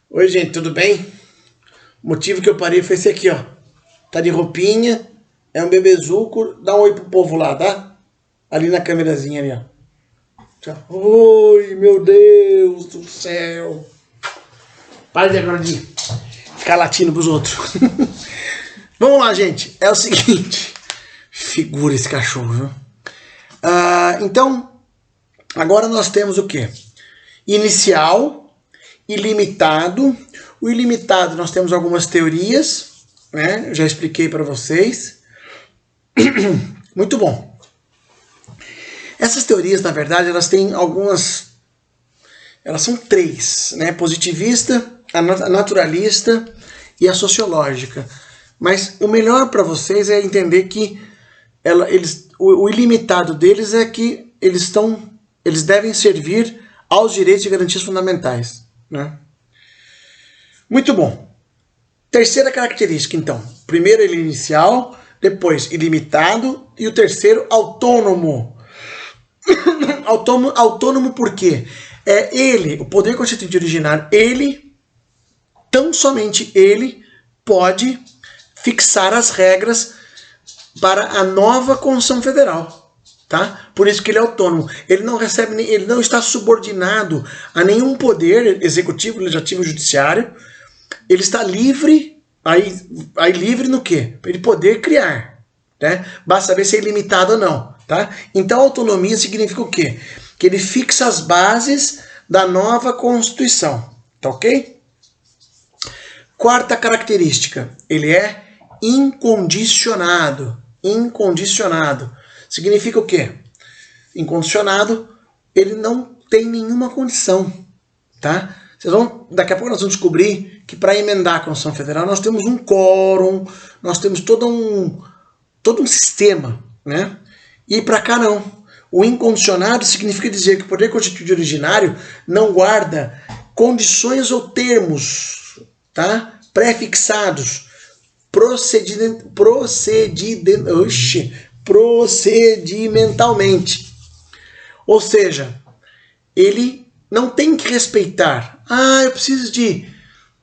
Oi, gente, tudo bem? O motivo que eu parei foi esse aqui, ó. Tá de roupinha, é um bebezuco. Dá um oi pro povo lá, tá? Ali na câmerazinha ali, ó. Tchau. Oi, meu Deus do céu. Para de agora de ficar latindo pros outros. Vamos lá, gente. É o seguinte. Figura esse cachorro, viu? Então, agora nós temos o quê? Inicial, ilimitado. O ilimitado nós temos algumas teorias, né? Eu já expliquei para vocês. Muito bom. Essas teorias, na verdade, elas têm algumas... Elas são três, né? Positivista, a naturalista e a sociológica. Mas o melhor para vocês é entender que o ilimitado deles é que eles devem servir aos direitos e garantias fundamentais, né? Muito bom. Terceira característica, então. Primeiro ele inicial, depois ilimitado e o terceiro autônomo. Autônomo por quê? É ele, o poder constituinte originário, ele, tão somente ele, pode fixar as regras para a nova Constituição Federal. Tá? Por isso que ele é autônomo. Ele não recebe, ele não está subordinado a nenhum poder executivo, legislativo, judiciário. Ele está livre, aí livre no quê? Para ele poder criar. Né? Basta saber se é ilimitado ou não. Tá? Então, autonomia significa o quê? Que ele fixa as bases da nova Constituição. Tá ok? Quarta característica, ele é incondicionado. Incondicionado. Significa o quê? Incondicionado, ele não tem nenhuma condição. Tá? Daqui a pouco nós vamos descobrir que para emendar a Constituição Federal nós temos um quórum, nós temos todo um sistema, né? E para cá não. O incondicionado significa dizer que o poder constituinte originário não guarda condições ou termos, tá? Pré-fixados, procedimentalmente. Ou seja, ele não tem que respeitar. Eu preciso de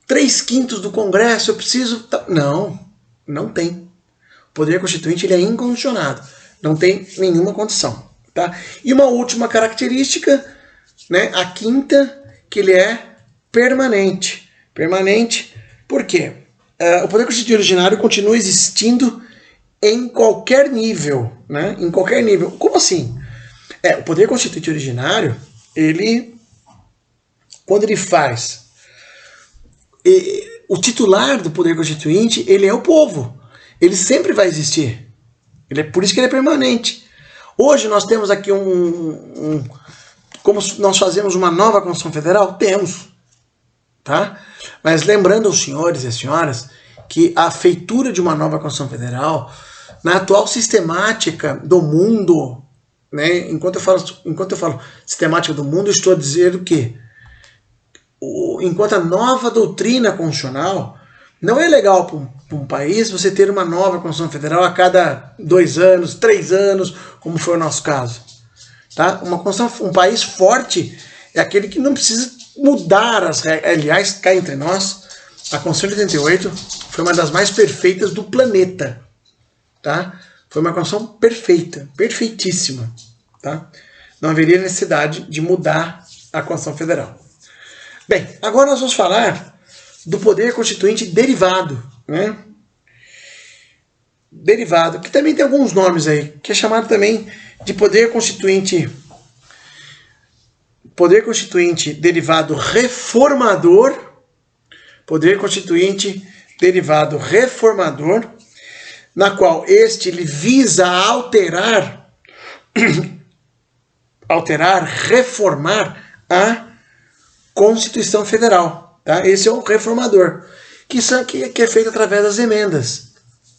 3/5 do Congresso, eu preciso... Não, não tem. O poder constituinte ele é incondicionado. Não tem nenhuma condição. Tá? E uma última característica, né, a quinta, que ele é permanente. Permanente, por quê? O poder constituinte originário continua existindo em qualquer nível. Né? Em qualquer nível. Como assim? O poder constituinte originário, quando ele faz... O titular do poder constituinte, ele é o povo. Ele sempre vai existir. Por isso que ele é permanente. Hoje nós temos aqui como nós fazemos uma nova Constituição Federal? Temos. Tá? Mas lembrando aos senhores e às senhoras que a feitura de uma nova Constituição Federal, na atual sistemática do mundo, né, enquanto eu falo sistemática do mundo, eu estou a dizer o quê? Enquanto a nova doutrina constitucional, não é legal para um país você ter uma nova Constituição Federal a cada 2 anos, 3 anos, como foi o nosso caso. Tá? Um país forte é aquele que não precisa mudar as regras. Aliás, cá entre nós, a Constituição de 88 foi uma das mais perfeitas do planeta. Tá? Foi uma Constituição perfeita, perfeitíssima. Tá? Não haveria necessidade de mudar a Constituição Federal. Bem, agora nós vamos falar do poder constituinte derivado, né? Derivado, que também tem alguns nomes aí, que é chamado também de poder constituinte derivado reformador, poder constituinte derivado reformador, na qual ele visa alterar, reformar a Constituição Federal. Tá? Esse é o reformador, que é feito através das emendas,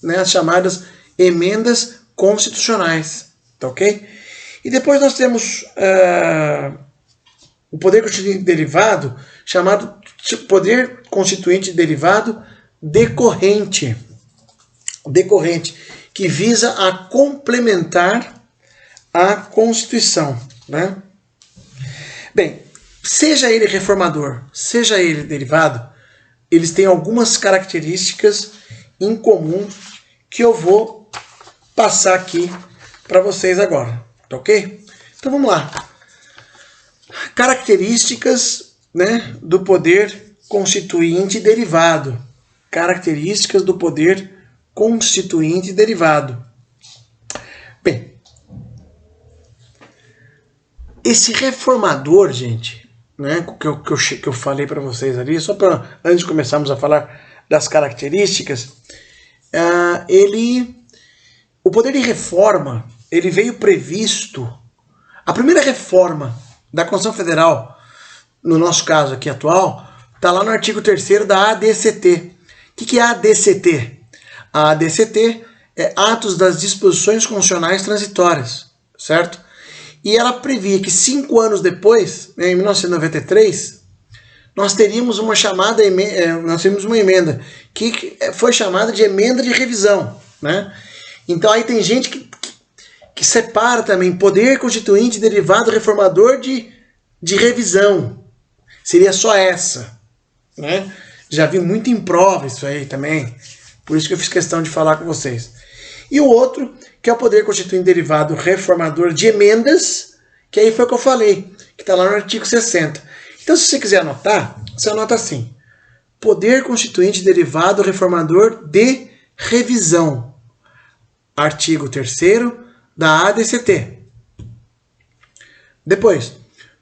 né? As chamadas emendas constitucionais. Tá ok? E depois nós temos o poder constituinte derivado, chamado poder constituinte derivado decorrente. Decorrente, que visa a complementar a Constituição. Né? Bem, seja ele reformador, seja ele derivado, eles têm algumas características em comum que eu vou passar aqui para vocês agora, tá ok? Então vamos lá. Características, né, do poder constituinte derivado. Características do poder constituinte derivado. Bem, esse reformador, gente, né, que eu falei para vocês ali, só para antes de começarmos a falar das características, o poder de reforma, ele veio previsto. A primeira reforma da Constituição Federal, no nosso caso aqui atual, está lá no artigo 3º da ADCT. O que é a ADCT? A ADCT é Atos das Disposições Constitucionais Transitórias, certo? E ela previa que 5 anos depois, em 1993, nós teríamos uma emenda que foi chamada de emenda de revisão, né? Então aí tem gente que separa também poder constituinte derivado reformador de revisão. Seria só essa, né? Já vi muito em prova isso aí também, por isso que eu fiz questão de falar com vocês. E o outro, que é o poder constituinte derivado reformador de emendas, que aí foi o que eu falei, que está lá no artigo 60. Então, se você quiser anotar, você anota assim: poder constituinte derivado reformador de revisão. Artigo 3º da ADCT. Depois,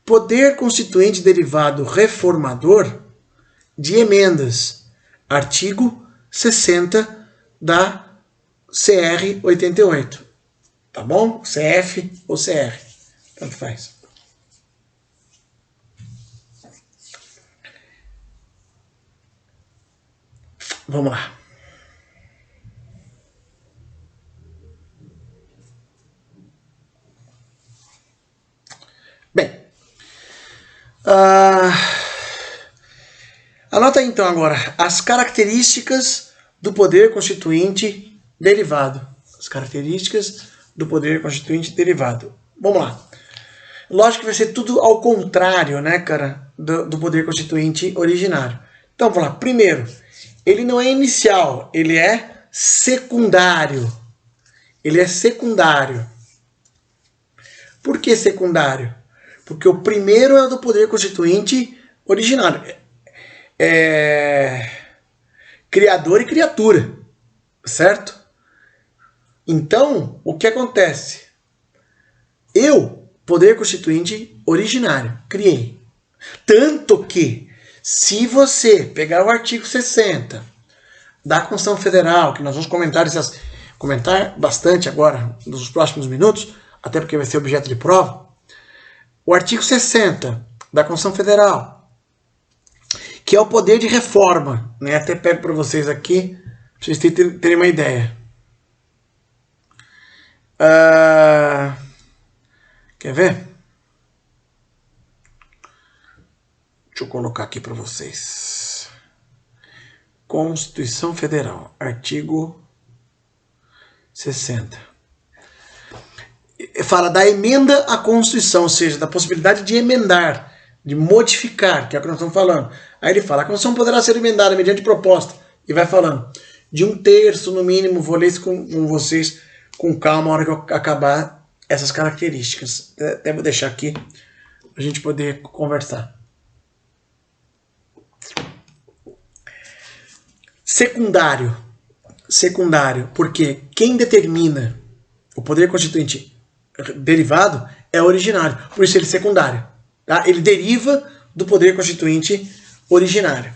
poder constituinte derivado reformador de emendas. Artigo 60 da CR 88. Tá bom? CF ou CR. Tanto faz. Vamos lá. Bem, anota aí então agora as características do poder constituinte derivado. As características do poder constituinte derivado. Vamos lá. Lógico que vai ser tudo ao contrário, né, cara, do poder constituinte originário. Então vamos lá. Primeiro, ele não é inicial, ele é secundário. Ele é secundário. Por que secundário? Porque o primeiro é o do poder constituinte originário. Criador e criatura. Certo? Então, o que acontece? Eu, poder constituinte originário, criei. Tanto que, se você pegar o artigo 60 da Constituição Federal, que nós vamos comentar bastante agora nos próximos minutos, até porque vai ser objeto de prova, o artigo 60 da Constituição Federal, que é o poder de reforma, né? Até pego para vocês aqui, para vocês terem uma ideia. Quer ver? Deixa eu colocar aqui para vocês. Constituição Federal, artigo 60. Fala da emenda à Constituição, ou seja, da possibilidade de emendar, de modificar, que é o que nós estamos falando. Aí ele fala, a Constituição poderá ser emendada mediante proposta, e vai falando, de 1/3 no mínimo, vou ler isso com vocês com calma na hora que eu acabar essas características. Até vou deixar aqui, para a gente poder conversar. Secundário. Secundário, porque quem determina o poder constituinte derivado é originário, por isso ele é secundário. Tá? Ele deriva do poder constituinte originário.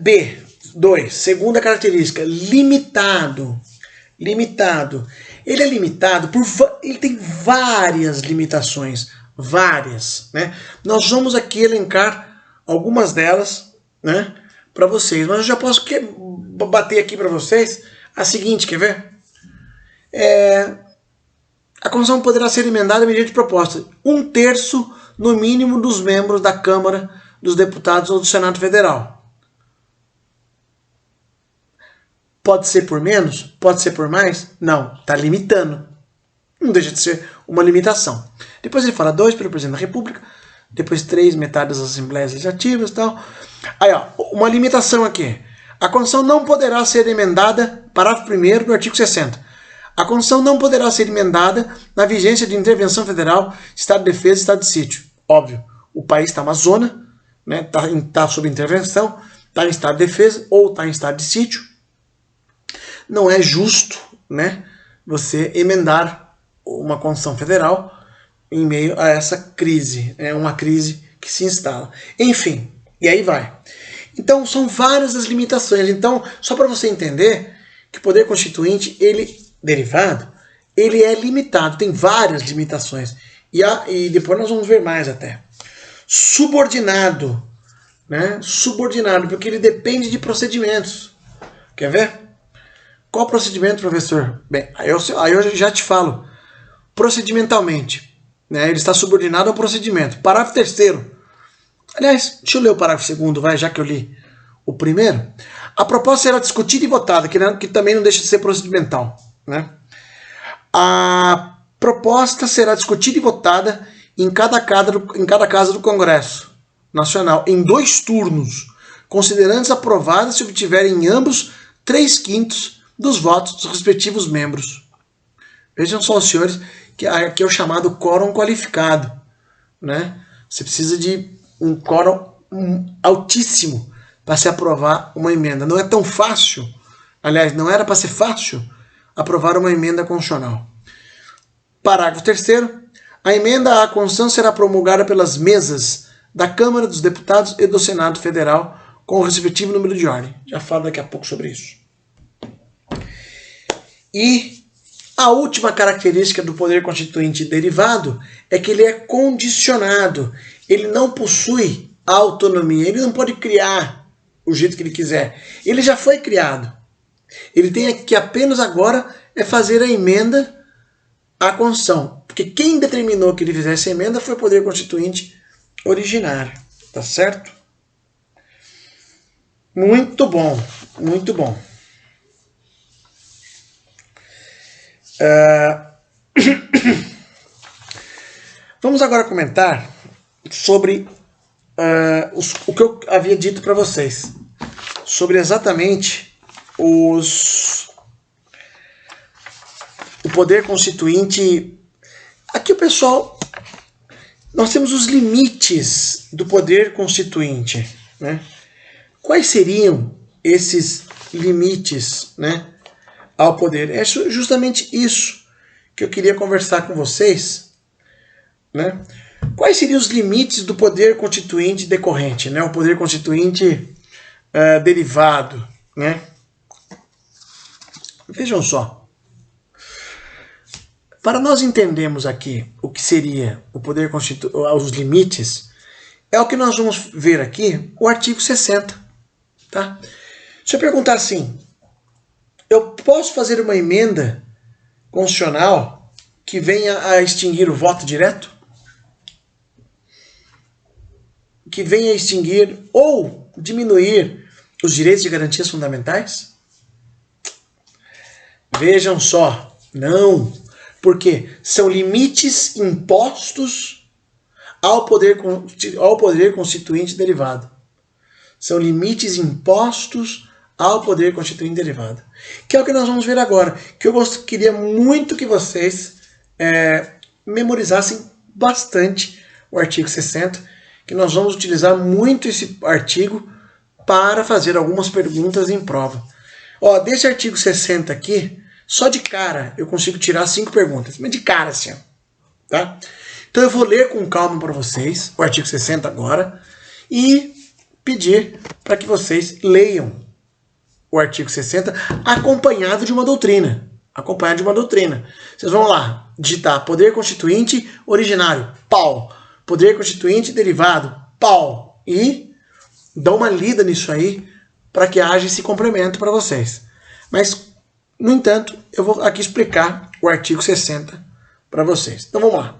B2, segunda característica, limitado. Limitado. Ele é limitado ele tem várias limitações, várias, né? Nós vamos aqui elencar algumas delas, né, para vocês, mas eu já posso bater aqui para vocês a seguinte, quer ver? A Constituição poderá ser emendada mediante proposta 1/3 no mínimo dos membros da Câmara dos Deputados ou do Senado Federal. Pode ser por menos? Pode ser por mais? Não, está limitando. Não deixa de ser uma limitação. Depois ele fala 2 pelo Presidente da República, depois 3, metade das assembleias legislativas e tal. Aí, ó, uma limitação aqui. A Constituição não poderá ser emendada, parágrafo 1º do artigo 60. A Constituição não poderá ser emendada na vigência de intervenção federal, estado de defesa e estado de sítio. Óbvio, o país está uma zona, né, tá sob intervenção, está em estado de defesa ou está em estado de sítio. Não é justo, né, você emendar uma Constituição Federal em meio a essa crise. É uma crise que se instala. Enfim, e aí vai. Então, são várias as limitações. Então, só para você entender que o poder constituinte, derivado, ele é limitado. Tem várias limitações. E depois nós vamos ver mais até. Subordinado. Né? Subordinado, porque ele depende de procedimentos. Quer ver? Qual procedimento, professor? Bem, aí eu já te falo. Procedimentalmente. Né? Ele está subordinado ao procedimento. Parágrafo 3º. Aliás, deixa eu ler o parágrafo 2º, vai, já que eu li o primeiro. A proposta será discutida e votada, que também não deixa de ser procedimental. Né? A proposta será discutida e votada em cada casa do Congresso Nacional, em 2 turnos, considerando-se aprovadas se obtiverem em ambos 3/5 dos votos dos respectivos membros. Vejam só, os senhores, que aqui é o chamado quórum qualificado. Né? Você precisa de um quórum altíssimo para se aprovar uma emenda. Não é tão fácil, aliás, não era para ser fácil aprovar uma emenda constitucional. Parágrafo 3º. A emenda à Constituição será promulgada pelas mesas da Câmara dos Deputados e do Senado Federal com o respectivo número de ordem. Já falo daqui a pouco sobre isso. E a última característica do poder constituinte derivado é que ele é condicionado. Ele não possui autonomia. Ele não pode criar o jeito que ele quiser. Ele já foi criado. Ele tem que apenas agora é fazer a emenda à Constituição. Porque quem determinou que ele fizesse a emenda foi o poder constituinte originário. Tá certo? Muito bom. Muito bom. Vamos agora comentar sobre o que eu havia dito para vocês. Sobre exatamente o poder constituinte. Aqui o pessoal, nós temos os limites do poder constituinte, né? Quais seriam esses limites, né, ao poder? É justamente isso que eu queria conversar com vocês, né? Quais seriam os limites do poder constituinte decorrente, né? O poder constituinte derivado, né? Vejam só. Para nós entendermos aqui o que seria o poder constituinte, os limites, é o que nós vamos ver aqui, o artigo 60. Tá? Se eu perguntar assim, eu posso fazer uma emenda constitucional que venha a extinguir o voto direto? Que venha a extinguir ou diminuir os direitos e garantias fundamentais? Vejam só, não. Porque são limites impostos ao poder constituinte derivado. São limites impostos ao poder constituinte derivado. Que é o que nós vamos ver agora. Que eu queria muito que vocês memorizassem bastante o artigo 60. Que nós vamos utilizar muito esse artigo para fazer algumas perguntas em prova. Ó, desse artigo 60 aqui, só de cara eu consigo tirar 5 perguntas. Mas de cara, assim, ó, tá? Então eu vou ler com calma para vocês o artigo 60 agora e pedir para que vocês leiam o artigo 60 acompanhado de uma doutrina. Acompanhado de uma doutrina. Vocês vão lá digitar poder constituinte originário, pau. Poder constituinte derivado, pau. E dá uma lida nisso aí para que haja esse complemento para vocês. Mas, no entanto, eu vou aqui explicar o artigo 60 para vocês. Então vamos lá.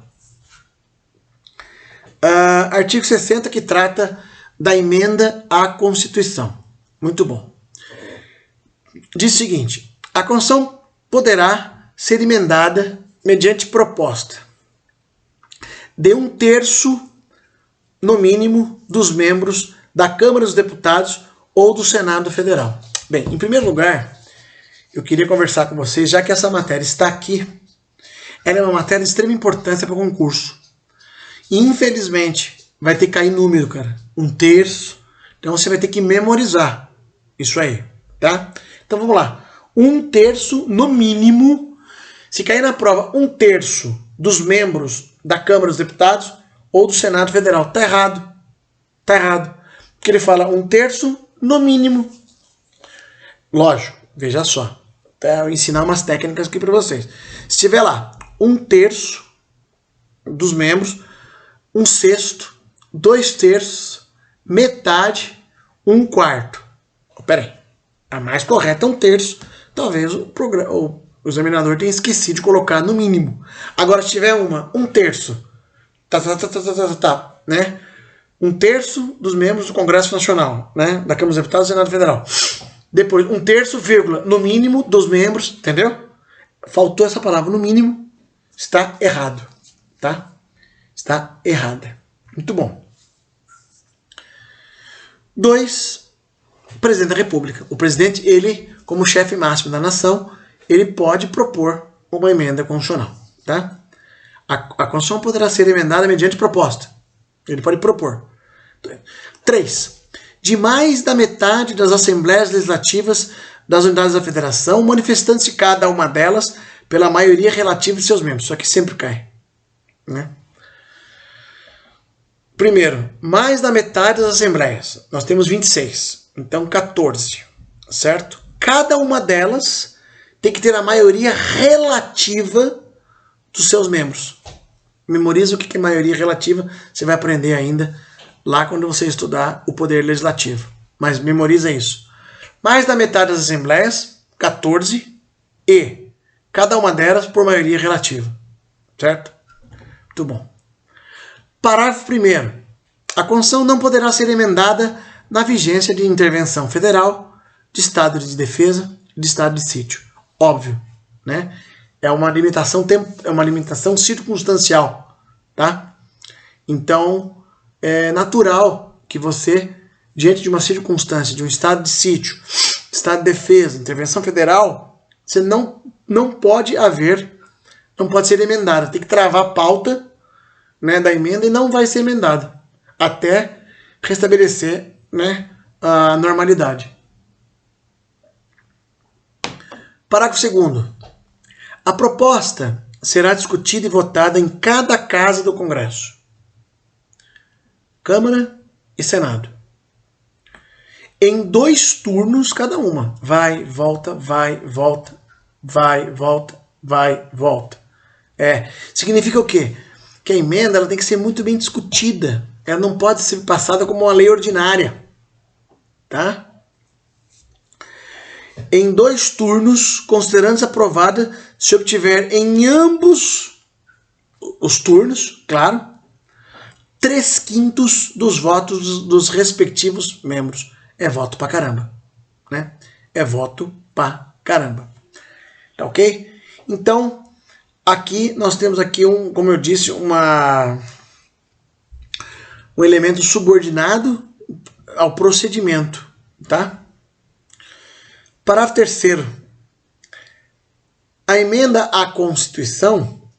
Artigo 60 que trata da emenda à Constituição. Muito bom. Diz o seguinte: a Constituição poderá ser emendada mediante proposta de 1/3 no mínimo, dos membros da Câmara dos Deputados ou do Senado Federal. Bem, em primeiro lugar, eu queria conversar com vocês, já que essa matéria está aqui, ela é uma matéria de extrema importância para o concurso. E, infelizmente, vai ter que cair número, cara. 1/3. Então você vai ter que memorizar isso aí, tá? Então vamos lá. 1/3, no mínimo, se cair na prova 1/3 dos membros da Câmara dos Deputados ou do Senado Federal. Tá errado. Tá errado. Porque ele fala 1/3, no mínimo. Lógico, veja só. Eu vou ensinar umas técnicas aqui para vocês. Se tiver lá 1/3 dos membros, 1/6, 2/3, metade, 1/4. Pera aí. A mais correta é 1/3. Talvez o examinador tenha esquecido de colocar no mínimo. Agora, se tiver 1/3, né? 1/3 dos membros do Congresso Nacional, né? Da Câmara dos Deputados e do Senado Federal. Depois, 1/3, vírgula, no mínimo, dos membros, entendeu? Faltou essa palavra, no mínimo, está errado, tá? Está errada. Muito bom. 2, Presidente da República. O presidente, ele, como chefe máximo da nação, ele pode propor uma emenda constitucional, tá? A Constituição poderá ser emendada mediante proposta. Ele pode propor. 3, de mais da metade das assembleias legislativas das unidades da federação, manifestando-se cada uma delas pela maioria relativa de seus membros. Isso aqui sempre cai, né? Primeiro, mais da metade das assembleias. Nós temos 26. Então, 14. Certo? Cada uma delas tem que ter a maioria relativa dos seus membros. Memoriza o que é maioria relativa. Você vai aprender ainda lá quando você estudar o poder legislativo. Mas memoriza isso. Mais da metade das assembleias, 14. E cada uma delas por maioria relativa. Certo? Muito bom. Parágrafo 1º. A Constituição não poderá ser emendada na vigência de intervenção federal, de estado de defesa, de estado de sítio. Óbvio, né? É uma limitação circunstancial, tá? Então, é natural que você, diante de uma circunstância, de um estado de sítio, estado de defesa, intervenção federal, você não pode ser emendada. Tem que travar a pauta, né, da emenda e não vai ser emendada até restabelecer, né, a normalidade. Parágrafo 2º. A proposta será discutida e votada em cada casa do Congresso, Câmara e Senado, em 2 turnos cada uma. Vai, volta, vai, volta, vai, volta, vai, volta. Significa o quê? Que a emenda ela tem que ser muito bem discutida. Ela não pode ser passada como uma lei ordinária. Tá? Em 2 turnos, considerando-se aprovada se obtiver em ambos os turnos, claro, 3/5 dos votos dos respectivos membros. É voto pra caramba. Né? É voto pra caramba. Tá ok? Então, aqui nós temos aqui como eu disse, um elemento subordinado ao procedimento, tá? Parágrafo 3º. A emenda à Constituição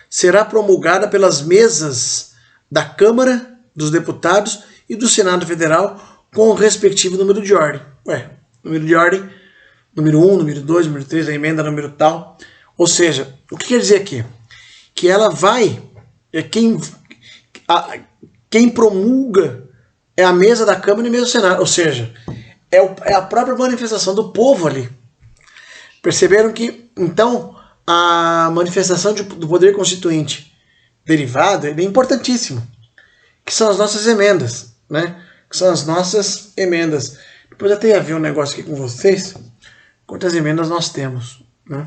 será promulgada pelas mesas da Câmara dos Deputados e do Senado Federal com o respectivo número de ordem. Número de ordem, número 1, número 2, número 3, a emenda número tal. Ou seja, o que quer dizer aqui? Que ela vai... Quem promulga é a mesa da Câmara e a mesa do Senado. Ou seja, é a própria manifestação do povo ali. Perceberam que, então, a manifestação do poder constituinte derivado é importantíssimo. Que são as nossas emendas, né? Que são as nossas emendas. Depois até ia ver um negócio aqui com vocês. Quantas emendas nós temos, né?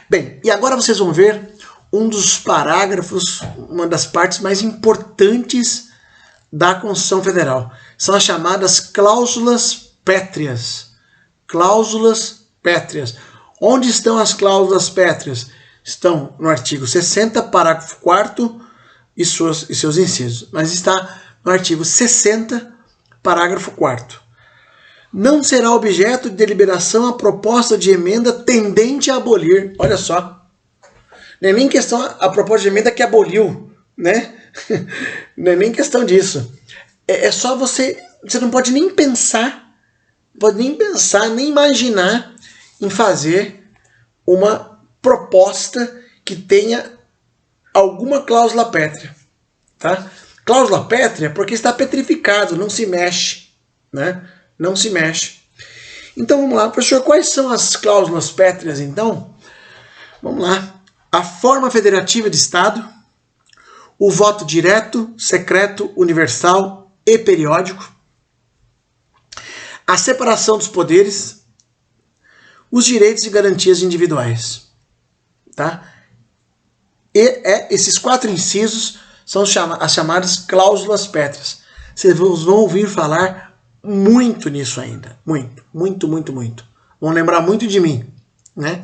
Bem, e agora vocês vão ver um dos parágrafos, uma das partes mais importantes da Constituição Federal. São as chamadas cláusulas pétreas. Cláusulas pétreas. Onde estão as cláusulas pétreas? Estão no artigo 60, parágrafo 4º e seus incisos. Mas está no artigo 60, parágrafo 4º. Não será objeto de deliberação a proposta de emenda tendente a abolir. Olha só. Não é nem questão a proposta de emenda que aboliu, né? Não é nem questão disso. É só você não pode nem pensar, nem imaginar em fazer uma proposta que tenha alguma cláusula pétrea, tá? Cláusula pétrea porque está petrificado, não se mexe, né? Não se mexe. Então vamos lá, professor, quais são as cláusulas pétreas então? Vamos lá. A forma federativa de Estado, o voto direto, secreto, universal e periódico, a separação dos poderes, os direitos e garantias individuais, tá? E esses 4 incisos são as chamadas cláusulas pétreas. Vocês vão ouvir falar muito nisso ainda. Muito, muito, muito, muito. Vão lembrar muito de mim, né?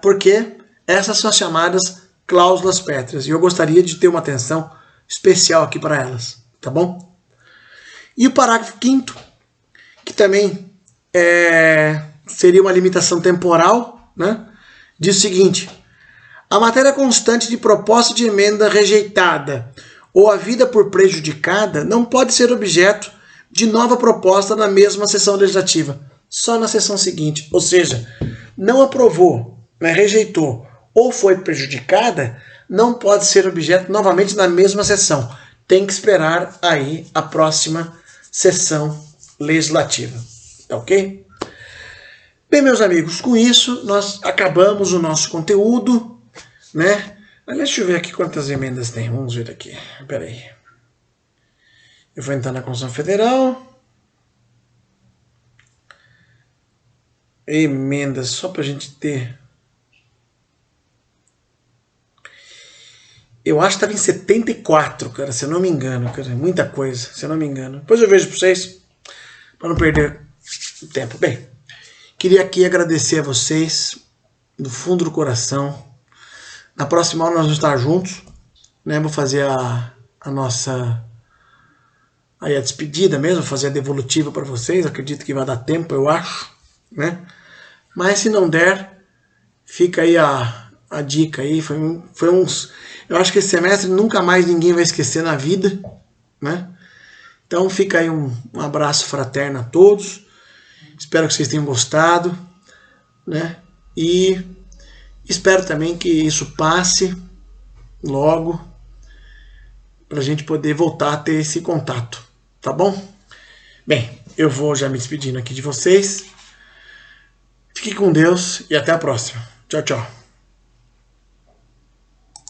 Porque essas são as chamadas cláusulas pétreas. E eu gostaria de ter uma atenção especial aqui para elas, tá bom? E o parágrafo 5º, que também seria uma limitação temporal, né? Diz o seguinte: a matéria constante de proposta de emenda rejeitada ou havida por prejudicada não pode ser objeto de nova proposta na mesma sessão legislativa, só na sessão seguinte. Ou seja, não aprovou, né, rejeitou ou foi prejudicada, não pode ser objeto novamente na mesma sessão. Tem que esperar aí a próxima sessão legislativa. Tá ok? Bem, meus amigos, com isso nós acabamos o nosso conteúdo, né? Aliás, deixa eu ver aqui quantas emendas tem. Vamos ver aqui. Espera aí. Eu vou entrar na Constituição Federal. Emendas, só para a gente ter. Eu acho que estava em 74, cara, se eu não me engano, cara. Muita coisa, se eu não me engano. Depois eu vejo para vocês, para não perder o tempo. Bem, queria aqui agradecer a vocês, do fundo do coração. Na próxima aula nós vamos estar juntos, né? Vou fazer a nossa... aí a despedida mesmo, fazer a devolutiva para vocês. Acredito que vai dar tempo, eu acho, né? Mas se não der, fica aí a dica aí. Eu acho que esse semestre nunca mais ninguém vai esquecer na vida, né? Então fica aí um abraço fraterno a todos. Espero que vocês tenham gostado, né? E espero também que isso passe logo, para a gente poder voltar a ter esse contato, tá bom? Bem, eu vou já me despedindo aqui de vocês. Fiquem com Deus e até a próxima. Tchau, tchau.